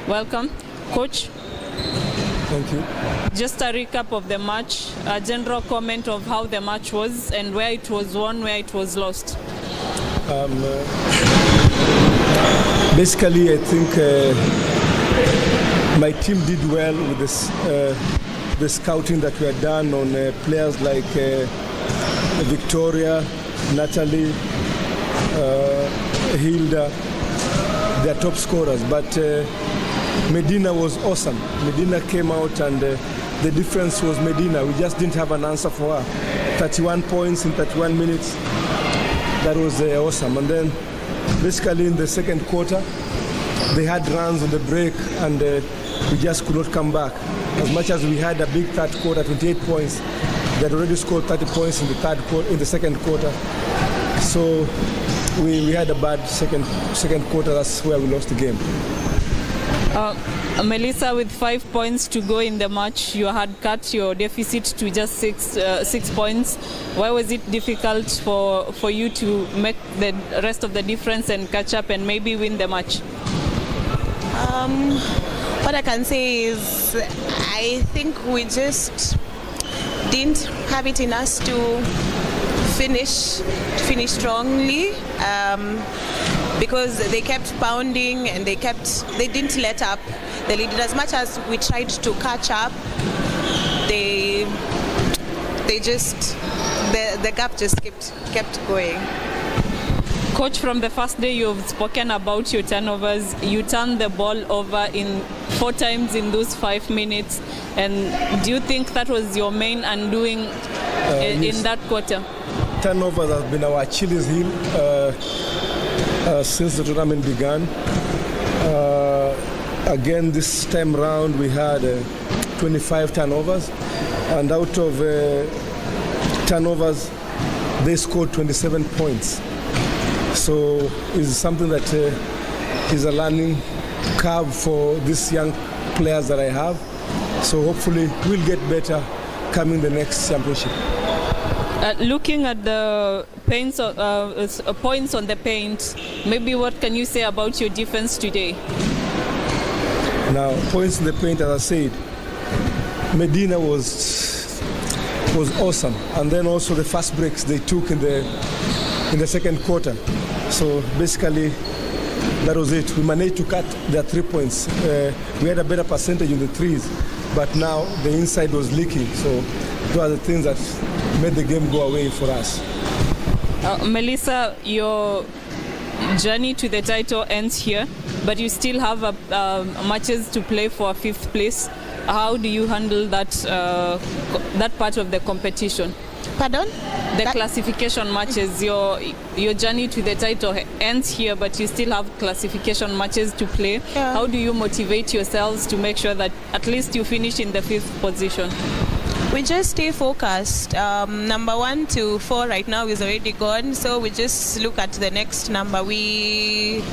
Welcome. Coach, Thank you. just a recap of the match, a general comment of how the match was and where it was won, where it was lost. Basically, I think my team did well with this, the scouting that we had done on players like Victoria, Natalie, Hilda, their top scorers. But Medina was awesome. Medina came out and the difference was Medina. We just didn't have an answer for her. 31 points in 31 minutes. That was awesome. And then basically in the second quarter, they had runs on the break and we just could not come back. As much as we had a big third quarter, 28 points, they had already scored 30 points in the second quarter. So we had a bad second quarter. That's where we lost the game. Melissa, with 5 points to go in the match, you had cut your deficit to just six points. Why was it difficult for you to make the rest of the difference and catch up and maybe win the match? What I can say is I think we just didn't have it in us to finish strongly. Because they kept pounding and they didn't let up the lead. As much as we tried to catch up, the gap just kept going. Coach, from the first day you've spoken about your turnovers. You turned the ball over in 4 times in those 5 minutes. And do you think that was your main undoing in that quarter? Turnovers has been our Achilles heel since the tournament began. Again, this time round we had 25 turnovers, and out of turnovers, they scored 27 points. So it's something that is a learning curve for these young players that I have. So hopefully we'll get better coming the next championship. Looking at the points on the paint, maybe what can you say about your defense today? Now, points in the paint, as I said, Medina was awesome, and then also the fast breaks they took in the second quarter. So basically, that was it. We managed to cut their 3 points. We had a better percentage in the threes, but now the inside was leaking. So those are the things that made the game go away for us. Melissa, your journey to the title ends here, but you still have matches to play for 5th place. How do you handle that part of the competition? Pardon? The classification matches. Your journey to the title ends here, but you still have classification matches to play. Yeah. How do you motivate yourselves to make sure that at least you finish in the 5th position? We just stay focused. Number 1 to 4 right now is already gone, so we just look at the next number. We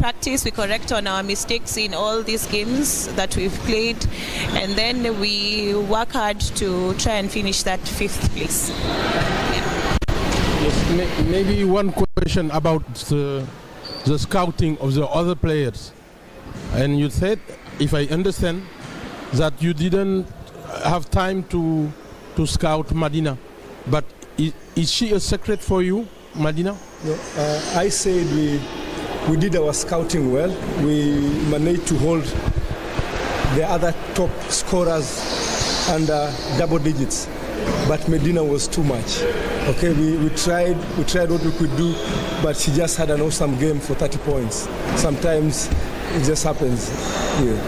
practice, we correct on our mistakes in all these games that we've played, and then we work hard to try and finish that 5th place. Yeah. Yes, maybe one question about the scouting of the other players. And you said, if I understand, that you didn't have time to scout Medina, but is she a secret for you, Medina? No, I said we did our scouting well. We managed to hold the other top scorers under double digits, but Medina was too much. Okay, we tried what we could do, but she just had an awesome game for 30 points. Sometimes it just happens here.